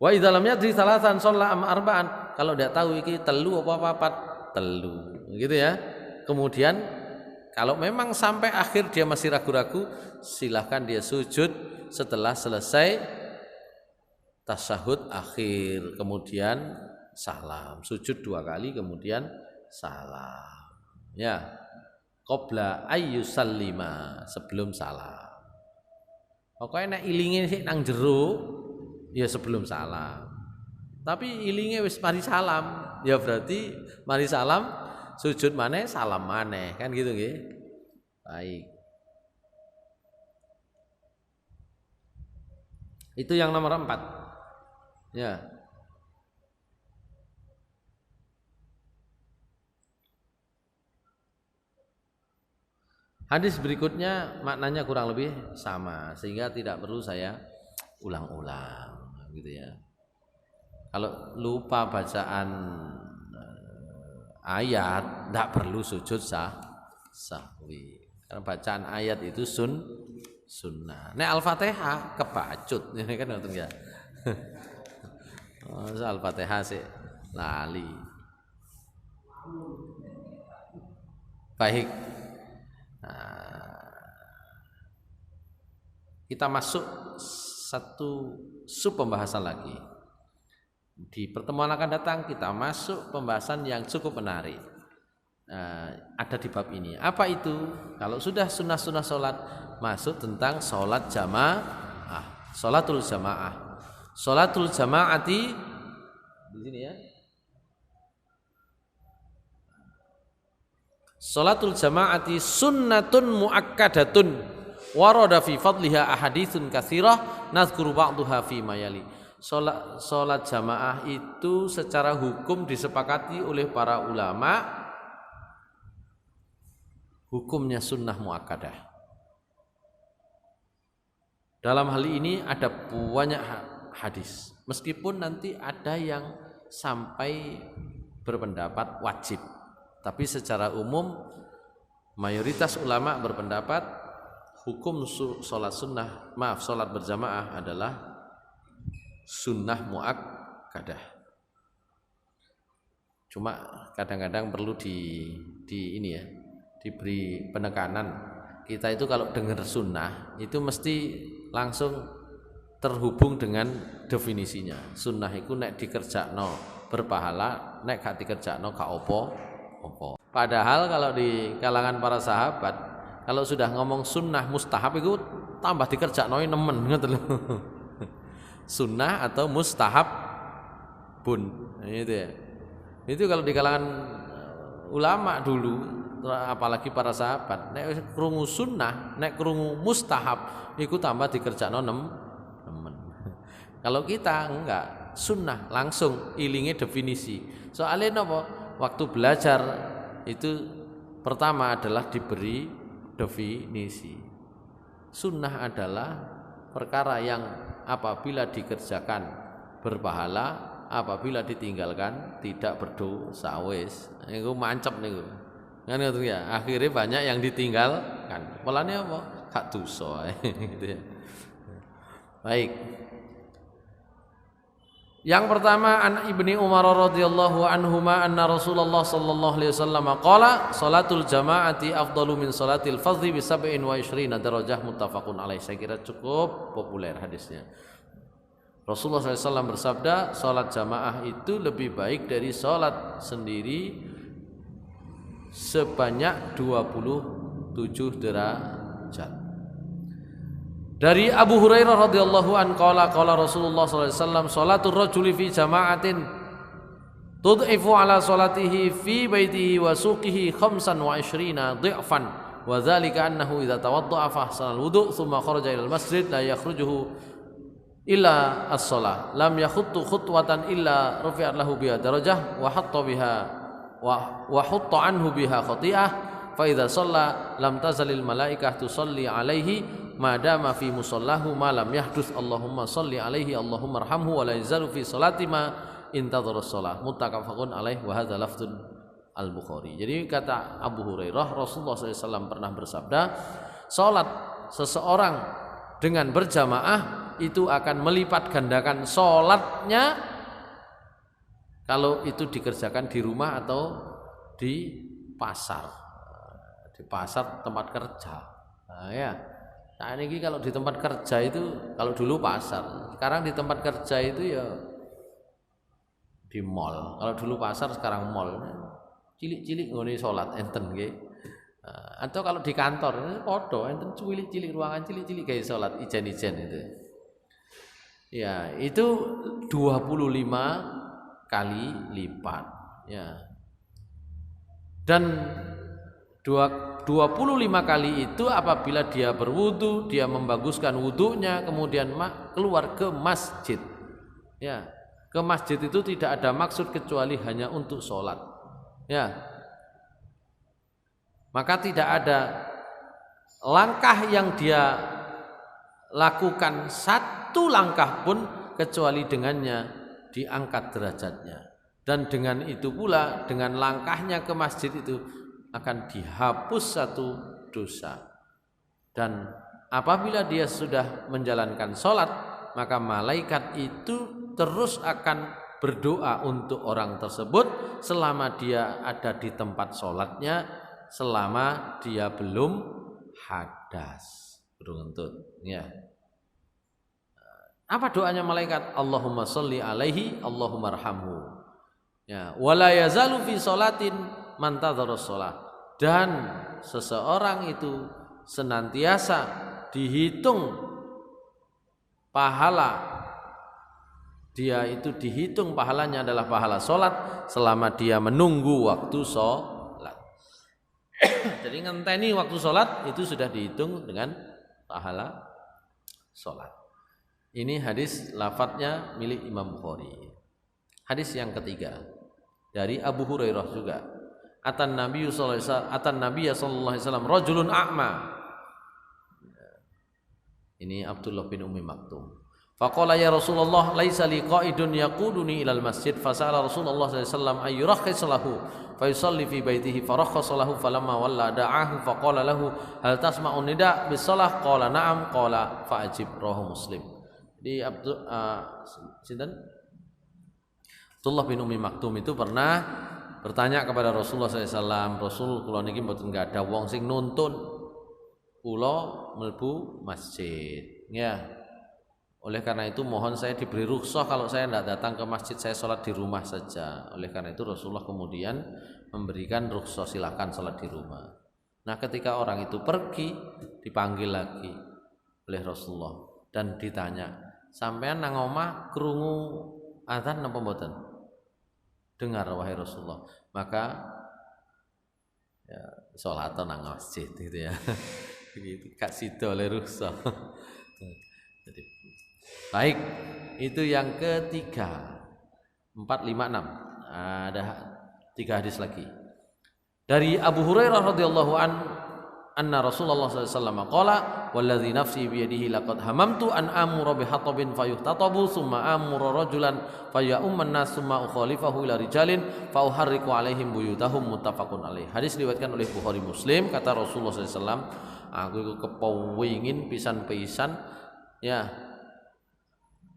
[SPEAKER 1] Wa idza lam yadri salasan shalla am arba'an, kalau tidak tahu iki telu apa 4, telu. Gitu ya. Kemudian kalau memang sampai akhir dia masih ragu-ragu, silahkan dia sujud setelah selesai tasyahud akhir, kemudian salam, sujud 2 kali kemudian salam. Ya. qabla ayyusallima, sebelum salam. Pokoknya nek ilinge sik nang jero ya sebelum salam. Tapi ilinge wis mari salam, ya berarti mari salam sujud maneh salam maneh, kan gitu nggih. Baik. Itu yang nomor 4. Ya. Hadis berikutnya maknanya kurang lebih sama, sehingga tidak perlu saya ulang-ulang gitu ya. Kalau lupa bacaan ayat tidak perlu sujud sahwi. Karena bacaan ayat itu sunnah. Nek Al-Fatihah kebacut ini kan ngoten ya. Al-Fatihah sih lali. Baik. Kita masuk satu sub pembahasan lagi. Di pertemuan akan datang kita masuk pembahasan yang cukup menarik. Ada di bab ini. Apa itu? Kalau sudah sunnah-sunnah sholat, masuk tentang sholat jamaah, sholatul jamaah, sholatul jamaati di sini ya. Sholatul jamaati sunnatun muakkadatun warada fi fadliha ahaditsun katsirah nadhkuru ba'daha fi mayali. Salat jamaah itu secara hukum disepakati oleh para ulama, hukumnya sunnah muakkadah. Dalam hal ini ada banyak hadis, meskipun nanti ada yang sampai berpendapat wajib. Tapi secara umum mayoritas ulama berpendapat hukum sholat berjamaah adalah sunnah muakkadah. Cuma kadang-kadang perlu diberi penekanan. Kita itu kalau dengar sunnah itu mesti langsung terhubung dengan definisinya. Sunnah itu nek dikerjakno berpahala, nek gak dikerjakno gak apa. Padahal kalau di kalangan para sahabat, kalau sudah ngomong sunnah mustahab itu tambah dikerjakno nemen ngoten lho. Sunnah atau mustahab bun, itu ya. Itu kalau di kalangan ulama dulu, apalagi para sahabat, nek krungu sunnah, nek krungu mustahab, iku tambah dikerjakno nemen. Kalau kita enggak, sunnah langsung ilinge definisi. Soalnya napa? Waktu belajar itu pertama adalah diberi definisi. Sunnah adalah perkara yang apabila dikerjakan berpahala, apabila ditinggalkan tidak berdosa. Wis niku mancep niku. Kan ngoten ya. Akhirnya banyak yang ditinggalkan. Polane apa? Gak dosa gitu ya. Baik. Yang pertama an Ibni Umar radhiyallahu anhuma anna Rasulullah sallallahu alaihi wasallam qala salatul jamaati afdalu min salatil fardhi bi 27 darajah muttafaqun alaih. Saya kira cukup populer hadisnya. Rasulullah SAW bersabda, salat jamaah itu lebih baik dari salat sendiri sebanyak 27 derajat. Dari Abu Hurairah radhiyallahu an qala Rasulullah sallallahu alaihi wasallam salatul rajuli fi jama'atin tud'ifu ala salatihi fi baitihi wa suqihi 25 dhi'fan wa dzalika annahu idza tawadda'a fa ahsana al-wudu' thumma kharaja ila al-masjid la yakhrujuhu illa as-shalah lam yakhuttu khutwatan illa rufi'at lahu biha darajah wa hutta anhu biha khati'ah fa idza shalla lam tazalil malaikah tusalli alaihi madama fi musallahu ma lam yahdus Allahumma salli alaihi Allahumma arhamhu wa la yazalu fi salati ma intadhara shalah muttafaqun alaih wa hadza lafdzun al-Bukhari. Jadi kata Abu Hurairah, Rasulullah SAW pernah bersabda, salat seseorang dengan berjamaah itu akan melipat gandakan salatnya kalau itu dikerjakan di rumah atau di pasar. Di pasar tempat kerja. Nah, ya. Nah ini kalau di tempat kerja itu, kalau dulu pasar, sekarang di tempat kerja itu ya di mall. Kalau dulu pasar, sekarang mall. Cilik-cilik ngene salat enten nggih. Atau kalau di kantor podo enten cilik-cilik ruangan cilik-cilik kayak salat ijen-ijen itu. Ya, itu 25 kali lipat ya. Dan 25 kali itu apabila dia berwudu, dia membaguskan wudunya, kemudian keluar ke masjid. Ya, ke masjid itu tidak ada maksud kecuali hanya untuk sholat. Ya, maka tidak ada langkah yang dia lakukan satu langkah pun kecuali dengannya diangkat derajatnya. Dan dengan itu pula, dengan langkahnya ke masjid itu akan dihapus satu dosa. Dan apabila dia sudah menjalankan sholat, maka malaikat itu terus akan berdoa untuk orang tersebut selama dia ada di tempat sholatnya, selama dia belum hadas, berentut. Ya. Apa doanya malaikat? Allahumma sholli alaihi, Allahumma arhamhu. Ya, wala yazalu fi sholatin man tadhara shalah. Dan seseorang itu senantiasa dihitung pahala, dia itu dihitung pahalanya adalah pahala sholat selama dia menunggu waktu sholat. Jadi ngenteni waktu sholat itu sudah dihitung dengan pahala sholat. Ini hadis lafadznya milik Imam Bukhari. Hadis yang ketiga dari Abu Hurairah juga. Atan Nabi sallallahu alaihi wasallam rajulun a'ma. Ini Abdullah bin Ummi Maktum. Faqala ya Rasulullah laisa li qa'idun yaquduni ilal masjid fasala Rasulullah sallallahu alaihi wasallam ayyurakhis lahu fayusalli fi baitihi farakhasa lahu falamma walla da'ahu faqala lahu hal tasma'u nida bis shalah qala na'am qala fa'ajib rawahu Muslim. Di Abdullah bin Ummi Maktum itu pernah bertanya kepada Rasulullah SAW, Rasul kula niki mboten ada wong sing nuntun kula mlebu masjid. Ya. Oleh karena itu mohon saya diberi rukhsah kalau saya tidak datang ke masjid, saya sholat di rumah saja. Oleh karena itu Rasulullah kemudian memberikan rukhsah, silakan sholat di rumah. Nah, ketika orang itu pergi dipanggil lagi oleh Rasulullah dan ditanya, sampean nang omah krungu adzan napa mboten? Dengar wahai Rasulullah. Maka ya salat nang masjid gitu ya. Begitu Kak Sido oleh rukhsah. Jadi baik, itu yang ketiga. 4, 5, 6. Ada 3 hadis lagi. Dari Abu Hurairah radhiyallahu anna Rasulullah sallallahu alaihi wasallam qala wallazi nafsi bi yadihi laqad hamamtu an amura bi hatabin fayuhtatabu thumma amura rajulan fayumman nas thumma ukhalifahu ila rijalin fa uharriqu alaihim buyutahum muttafaqun alaih. Hadis diriwayatkan oleh Bukhari Muslim. Kata Rasulullah sallallahu alaihi wasallam, aku kepengin pisan-pisan ya.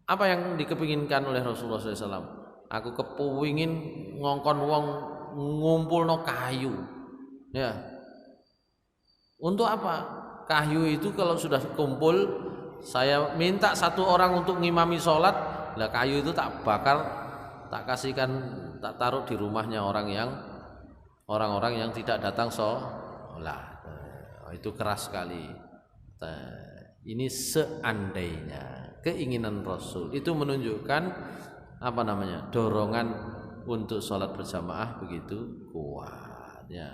[SPEAKER 1] Apa yang dikepinginkan oleh Rasulullah SAW? Aku kepengin ngongkon wong ngumpulno kayu. Ya. Untuk apa? Kayu itu kalau sudah kumpul, saya minta satu orang untuk ngimami sholat. Lah kayu itu tak bakar, tak kasihkan, tak taruh di rumahnya orang-orang yang tidak datang sholat. Itu keras sekali. Ini seandainya keinginan Rasul itu menunjukkan dorongan untuk sholat berjamaah begitu kuat ya.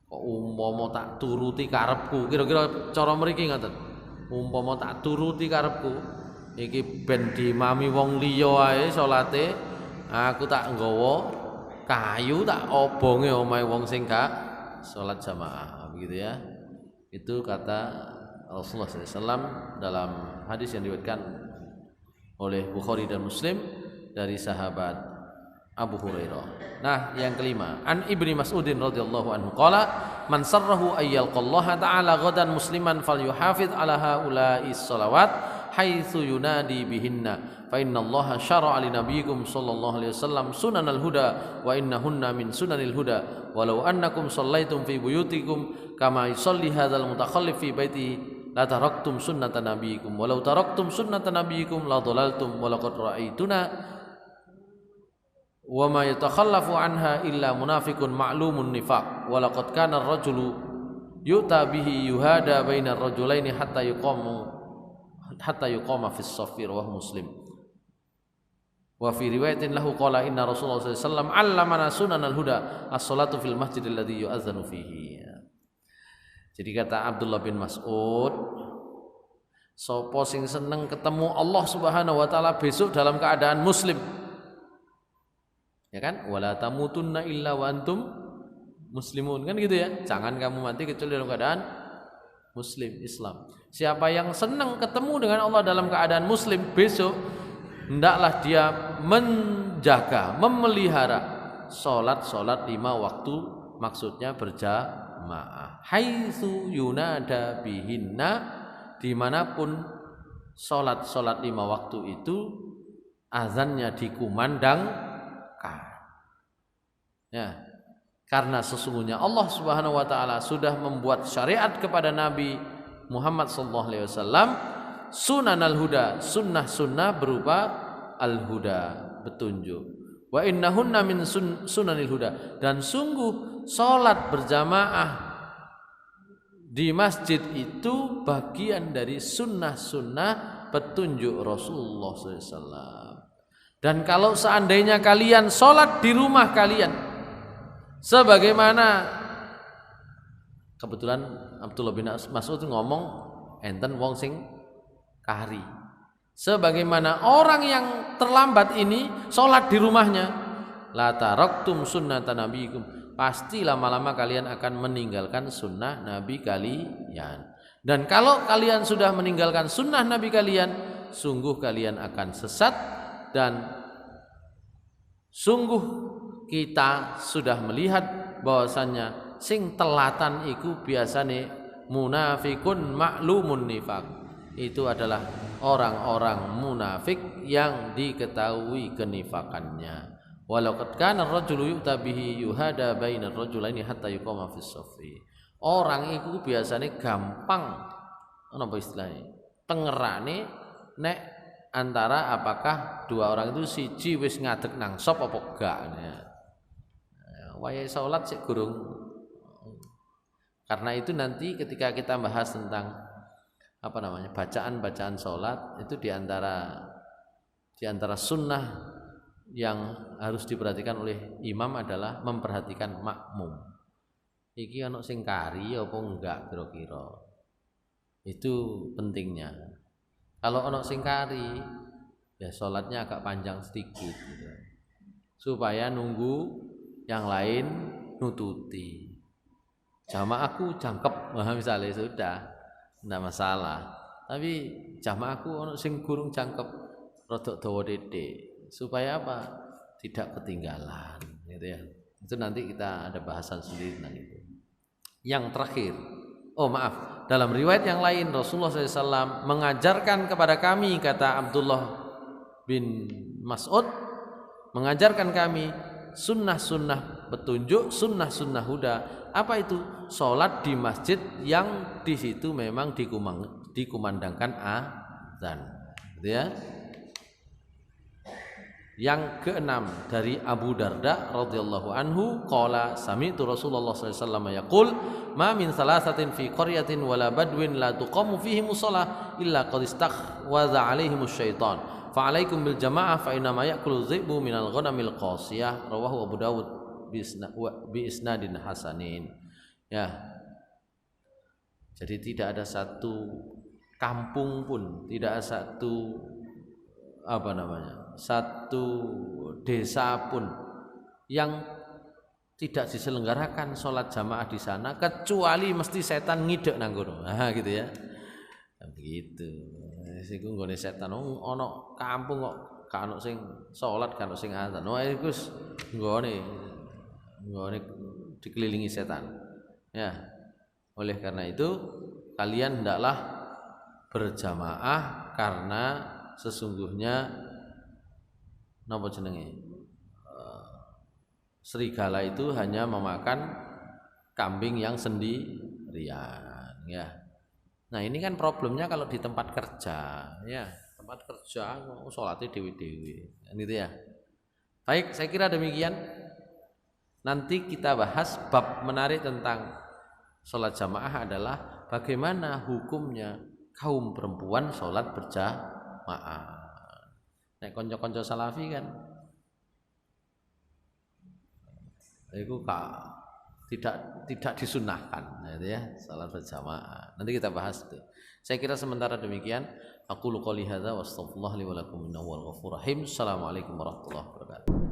[SPEAKER 1] Kok umpama tak turuti karepku, kira-kira cara mriki ngoten. Umpama tak turuti karepku iki ben diimami wong liya ae salate, aku tak nggawa kayu tak obonge omahe wong sing gak salat jamaah begitu ya. Itu kata Rasulullah SAW dalam hadis yang diriwayatkan oleh Bukhari dan Muslim dari sahabat Abu Hurairah. Nah, yang kelima, an Ibnu Mas'udin radhiyallahu anhu qala man sarrahu ayyalqallaha ta'ala ghadan musliman falyuhafiz ala haula'is salawat haitsu yunadi bihinna fa innallaha syara'a li nabiyyikum sallallahu alaihi wasallam sunanal huda wa innahunna min sunanil huda walau annakum shallaitum fi buyutikum kama yusalli hadzal mutakhallif fi baitihi la taraktum sunnata nabiyikum walau taraktum sunnata nabiyikum la dhalaltum wa laqad ra'aituna wa ma yatakhallafu anha illa munafiqun ma'lumun nifaq wa laqad kana ar-rajulu yu'ta bihi yuhada bainar rajulaini hatta yuqama fis shaffi rawah Muslim. Wa fi riwayatin lahu qala inna Rasulullah sallallahu alaihi wasallam 'allamana sunanal huda as-salatu fil masjidil ladzi yu'adzanu fihi. Jadi kata Abdullah bin Mas'ud, sapa sing seneng ketemu Allah Subhanahu wa taala besok dalam keadaan muslim. Ya kan? Wala tamutunna illa wa antum muslimun, kan gitu ya. Jangan kamu mati kecuali dalam keadaan muslim, Islam. Siapa yang senang ketemu dengan Allah dalam keadaan muslim besok, hendaklah dia menjaga, memelihara salat 5 waktu, maksudnya berjamaah. Haitsu yunada bihinna, dimanapun salat 5 waktu itu azannya dikumandangkan. Ya. Karena sesungguhnya Allah Subhanahu wa taala sudah membuat syariat kepada Nabi Muhammad sallallahu alaihi wasallam sunanal huda, sunnah-sunnah berupa al-huda, petunjuk. Wa innahunna min sunanil huda, dan sungguh salat berjamaah di masjid itu bagian dari sunnah-sunnah petunjuk Rasulullah SAW. Dan kalau seandainya kalian salat di rumah kalian, sebagaimana kebetulan Abdullah bin Mas'ud ngomong enten wong sing kahari, sebagaimana orang yang terlambat ini sholat di rumahnya, la taraktum sunnata nabiyikum, pasti lama-lama kalian akan meninggalkan sunnah Nabi kalian. Dan kalau kalian sudah meninggalkan sunnah Nabi kalian, sungguh kalian akan sesat. Dan sungguh kita sudah melihat bahwasannya sing telatan iku biasane munafikun ma'lumun nifaq, itu adalah orang-orang munafik yang diketahui kenifakannya. Walau qad kana ar-rajulu yu'ta bihi yuhada bainar rajulaini hatta yuqama fis shaffi. Orang iku biasane gampang apa istilahnya? Tengerane nek antara apakah dua orang itu siji wis ngadeg nang sop apa gak. Wayahe salat sik gurung. Karena itu nanti ketika kita bahas tentang bacaan-bacaan salat, itu diantara sunnah yang harus diperhatikan oleh imam adalah memperhatikan makmum. Iki ana sing kari apa enggak kira-kira. Itu pentingnya. Kalau ana sing kari, ya salatnya agak panjang sedikit gitu. Supaya nunggu yang lain nututi. Jamaahku jangkep, misalnya sudah enggak masalah. Tapi jamaahku ana sing gurung jangkep, rodok dawa titik. Supaya apa? Tidak ketinggalan, gitu ya. Itu nanti kita ada bahasan sendiri tentang itu. Yang terakhir, dalam riwayat yang lain Rasulullah SAW mengajarkan kepada kami, kata Abdullah bin Mas'ud, mengajarkan kami sunnah-sunnah petunjuk, sunnah-sunnah huda. Apa itu? Salat di masjid yang di situ memang dikumandangkan azan, gitu ya. Yang keenam dari Abu Darda radhiyallahu anhu, qala sami'tu Rasulullah sallallahu alaihi wasallam yaqul ma min salasatin fi qaryatin wala badwin la tuqamu fihi musallah illa qad istakhwadha alaihim syaitan fa alaikum bil jamaah fa inna ma ya'kulu dhi'bu minal ghanamil qasiyah, rawahu Abu Dawud bi isnadin hasanin. Ya. Jadi tidak ada satu kampung pun, tidak ada satu desa pun yang tidak diselenggarakan sholat jamaah di sana kecuali mesti setan ngidek nang kono. Gitu ya. Begitu. Iku nggone setan ono kampung kok gak ono sing sholat, gak ono sing azan. Iku nggone dikelilingi setan. Ya. Oleh karena itu kalian hendaklah berjamaah, karena sesungguhnya napa jenenge? Serigala itu hanya memakan kambing yang sendirian, ya. Nah, ini kan problemnya kalau di tempat kerja, ya. Tempat kerja salatnya dewi-dewi, gitu ya. Baik, saya kira demikian. Nanti kita bahas bab menarik tentang sholat jamaah adalah bagaimana hukumnya kaum perempuan sholat berjamaah. Nek konco-konco salafi kan itu tidak disunahkan ya salat berjamaah. Nanti kita bahas itu. Saya kira sementara demikian. Aku qouli hadza wa astaghfirullah li wa lakum innahu wal ghafurur rahim. Assalamualaikum warahmatullahi wabarakatuh.